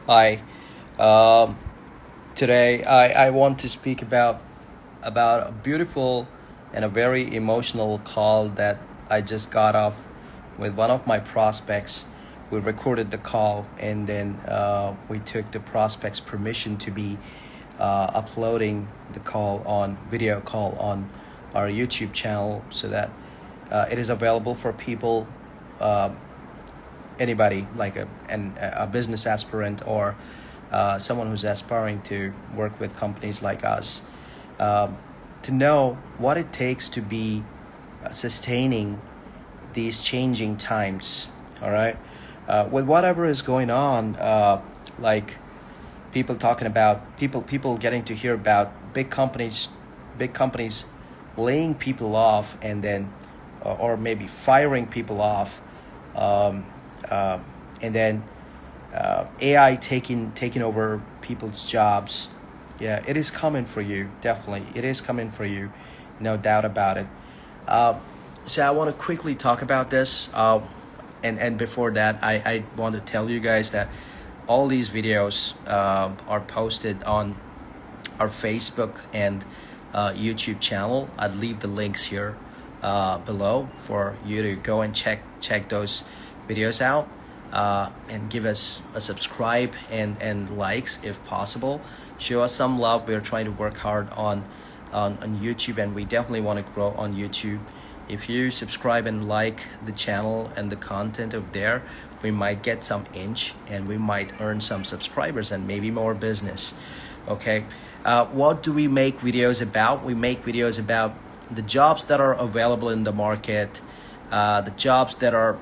Hi. Um, Today I want to speak about a beautiful and a very emotional call that I just got off with one of my prospects. We recorded the call and then we took the prospect's permission to be uploading the call on video call on our YouTube channel so that it is available for people, uh, anybody like a business aspirant or someone who's aspiring to work with companies like us, um, to know what it takes to be sustaining these changing times. All right, with whatever is going on, like people talking about people getting to hear about big companies laying people off and then or maybe firing people off, um, uh, and then AI taking over people's jobs. Yeah, it is coming for you. Definitely, it is coming for you, no doubt about it. Uh, so I want to quickly talk about this. And before that, I want to tell you guys that all these videos are posted on our Facebook and YouTube channel. I'd leave the links here below for you to go and check those videos out, and give us a subscribe and likes if possible. Show us some love. We're trying to work hard on YouTube, and we definitely want to grow on YouTube. If you subscribe and like the channel and the content of there, we might get some inch and we might earn some subscribers and maybe more business. Okay, what do we make videos about? We make videos about the jobs that are available in the market, the jobs that are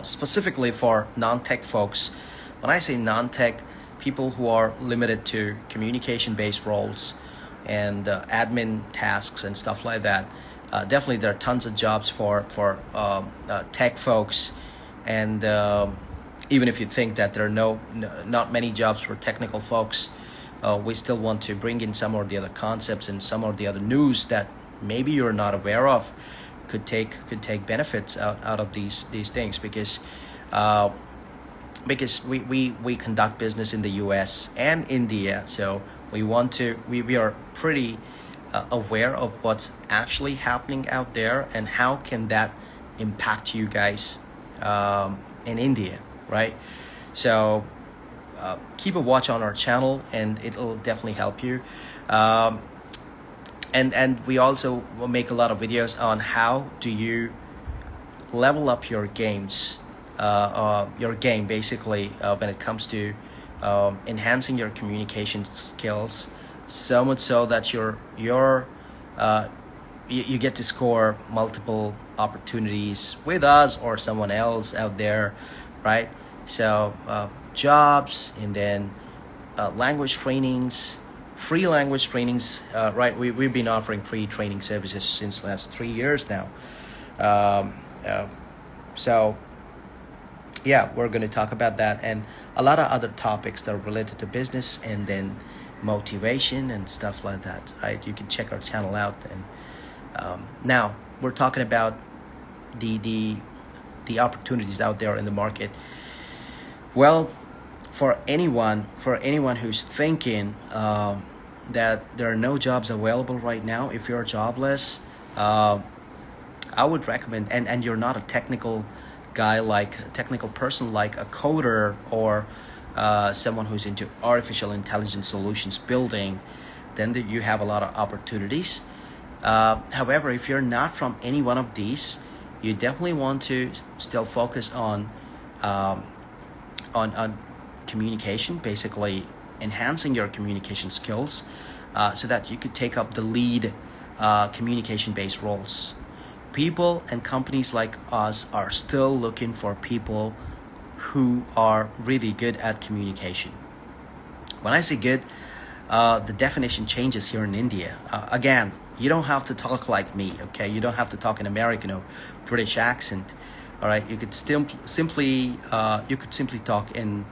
specifically for non-tech folks. When I say non-tech, people who are limited to communication-based roles and admin tasks and stuff like that. Definitely, there are tons of jobs for tech folks, and even if you think that there are not many jobs for technical folks, we still want to bring in some of the other concepts and some of the other news that maybe you're not aware of. Could take benefits out of these things, because we conduct business in the US and India, so we are pretty aware of what's actually happening out there and how can that impact you guys in India, right? So keep a watch on our channel and it'll definitely help you. And we also will make a lot of videos on how do you level up your game basically, when it comes to enhancing your communication skills, so much so that you get to score multiple opportunities with us or someone else out there, right? So jobs, and then language trainings, free language trainings, right? We've been offering free training services since the last 3 years now. Um, uh, so yeah, we're going to talk about that and a lot of other topics that are related to business and then motivation and stuff like that, right? You can check our channel out. And now we're talking about the opportunities out there in the market. Well, for anyone who's thinking that there are no jobs available right now, if you're jobless, I would recommend, and you're not a technical guy, like a technical person like a coder or someone who's into artificial intelligence solutions building, then you have a lot of opportunities. However, if you're not from any one of these, you definitely want to still focus on communication, basically enhancing your communication skills, so that you could take up the lead communication-based roles. People and companies like us are still looking for people who are really good at communication. When I say good, the definition changes here in India. Again, you don't have to talk like me, okay? You don't have to talk in American or British accent. All right, you could simply talk in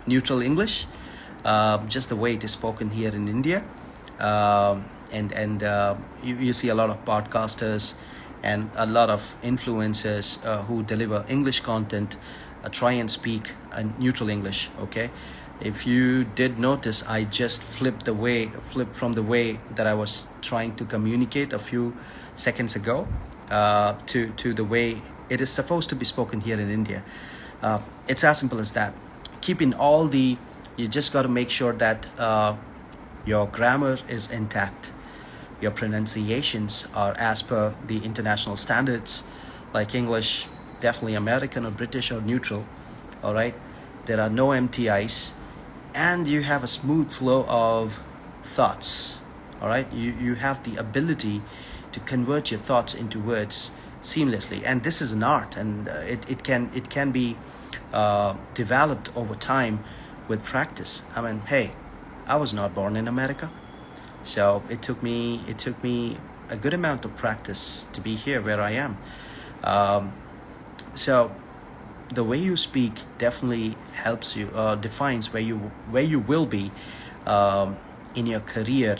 neutral English, just the way it is spoken here in India. You see a lot of podcasters and a lot of influencers who deliver English content try and speak a neutral English. Okay, if you did notice, I just flipped from the way that I was trying to communicate a few seconds ago to the way it is supposed to be spoken here in India. It's as simple as that. Keeping all the, you just got to make sure that your grammar is intact. Your pronunciations are as per the international standards, like English, definitely American or British or neutral. All right, there are no MTIs, and you have a smooth flow of thoughts. All right, you have the ability to convert your thoughts into words seamlessly, and this is an art, and it can be developed over time with practice. I mean, hey, I was not born in America, so it took me a good amount of practice to be here where I am. So the way you speak definitely helps you, defines where you will be in your career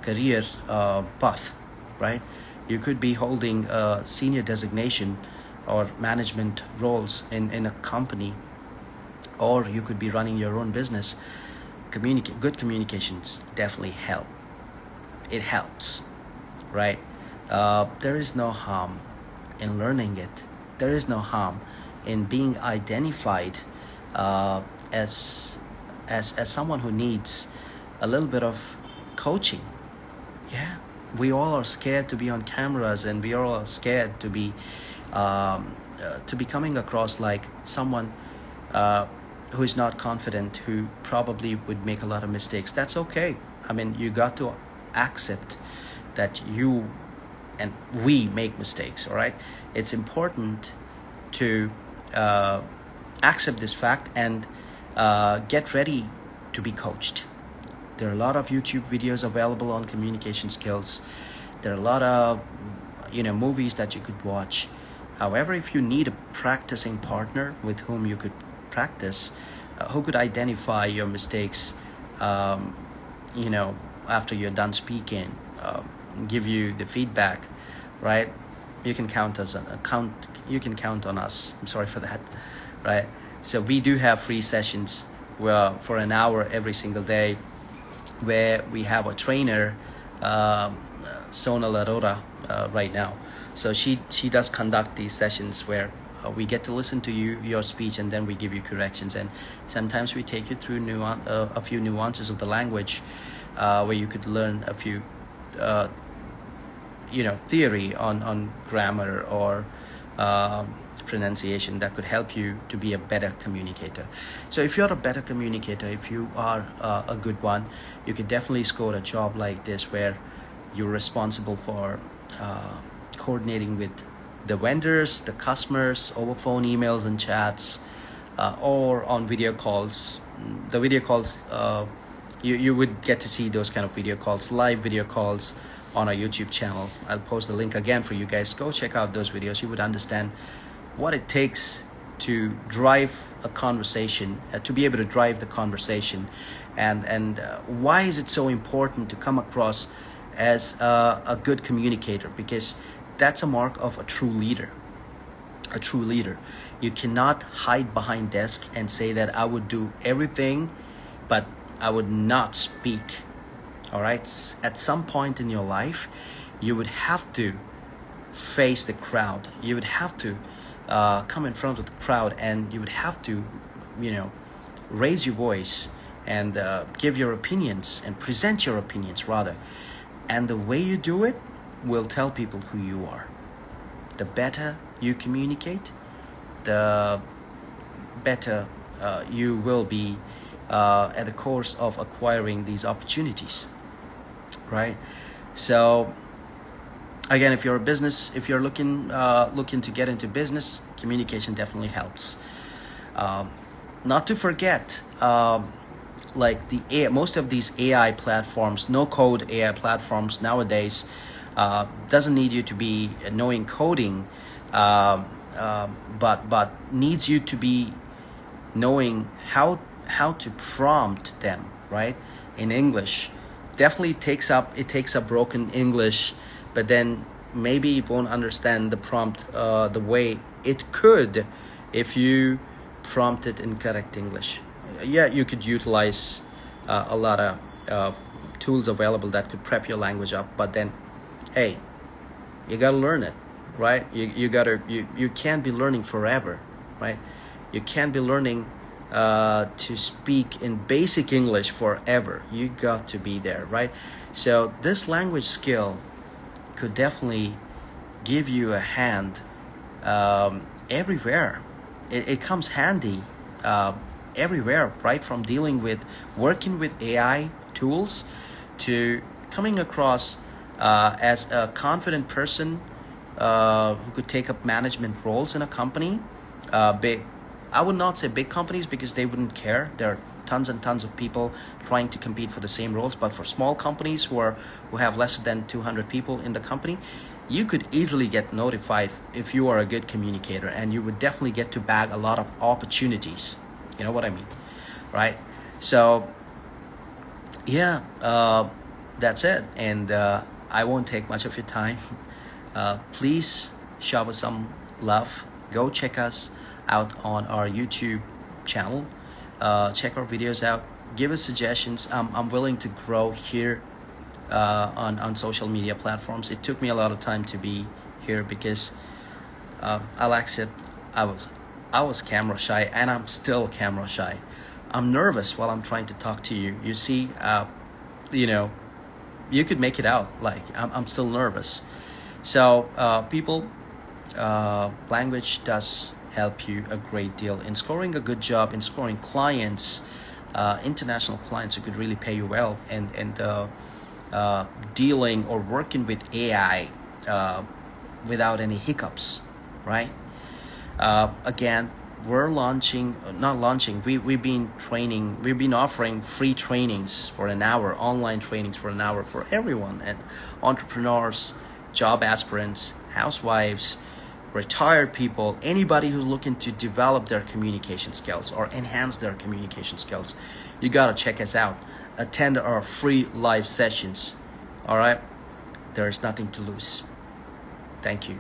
path, right? You could be holding a senior designation or management roles in a company, or you could be running your own business. Good communications definitely help. It helps, right? There is no harm in learning it. There is no harm in being identified as someone who needs a little bit of coaching. Yeah, we all are scared to be on cameras, and we all are scared to be coming across like someone who is not confident, who probably would make a lot of mistakes. That's okay. I mean, you got to accept that you and we make mistakes. All right, it's important to accept this fact and get ready to be coached. There are a lot of YouTube videos available on communication skills. There are a lot of movies that you could watch. However, if you need a practicing partner with whom you could practice, who could identify your mistakes, after you're done speaking, give you the feedback, right? You can count on us. I'm sorry for that, right? So we do have free sessions for an hour every single day, where we have a trainer, Sonal Arora, right now. So she does conduct these sessions where we get to listen to your speech, and then we give you corrections, and sometimes we take you through a few nuances of the language, where you could learn a few theory on grammar or pronunciation that could help you to be a better communicator. So if you're a better communicator, if you are a good one, you could definitely score a job like this, where you're responsible for coordinating with the vendors, the customers, over phone, emails and chats, or on video calls. The video calls, you would get to see those kind of video calls, live video calls on our YouTube channel. I'll post the link again for you guys. Go check out those videos. You would understand what it takes to drive a conversation, to be able to drive the conversation, and why is it so important to come across as a good communicator, because that's a mark of a true leader. A true leader. You cannot hide behind desk and say that I would do everything, but I would not speak. All right. At some point in your life, you would have to face the crowd. You would have to come in front of the crowd, and you would have to, raise your voice and give your opinions and present your opinions rather. And the way you do it will tell people who you are. The better you communicate, the better you will be at the course of acquiring these opportunities, right? So again, if you're a business, if you're looking to get into business, communication definitely helps. Not to forget, most of these AI platforms, no code AI platforms nowadays, doesn't need you to be knowing coding, but needs you to be knowing how to prompt them, right? In English, definitely takes up broken English, but then maybe you won't understand the prompt the way it could if you prompted in correct English. Yeah, you could utilize a lot of tools available that could prep your language up, but then, hey, you gotta learn it, right? You can't be learning forever, right? You can't be learning to speak in basic English forever. You got to be there, right? So this language skill could definitely give you a hand everywhere. It comes handy everywhere, right? From dealing with working with AI tools to coming across as a confident person who could take up management roles in a company. I would not say big companies because they wouldn't care. There are tons and tons of people trying to compete for the same roles. But for small companies who have less than 200 people in the company, you could easily get notified if you are a good communicator, and you would definitely get to bag a lot of opportunities. You know what I mean, right? So yeah, that's it. And I won't take much of your time. Please show us some love. Go check us out on our YouTube channel. Check our videos out. Give us suggestions. I'm willing to grow here on social media platforms. It took me a lot of time to be here because I'll accept I was camera shy, and I'm still camera shy. I'm nervous while I'm trying to talk to you. You see, you could make it out. Like I'm still nervous. So people, language does help you a great deal in scoring a good job, in scoring clients, international clients who could really pay you well, and dealing or working with AI without any hiccups, right? Again, we've been offering free trainings for an hour, online trainings for an hour for everyone, and entrepreneurs, job aspirants, housewives, retired people, anybody who's looking to develop their communication skills or enhance their communication skills. You gotta check us out. Attend our free live sessions. All right, there's nothing to lose. Thank you.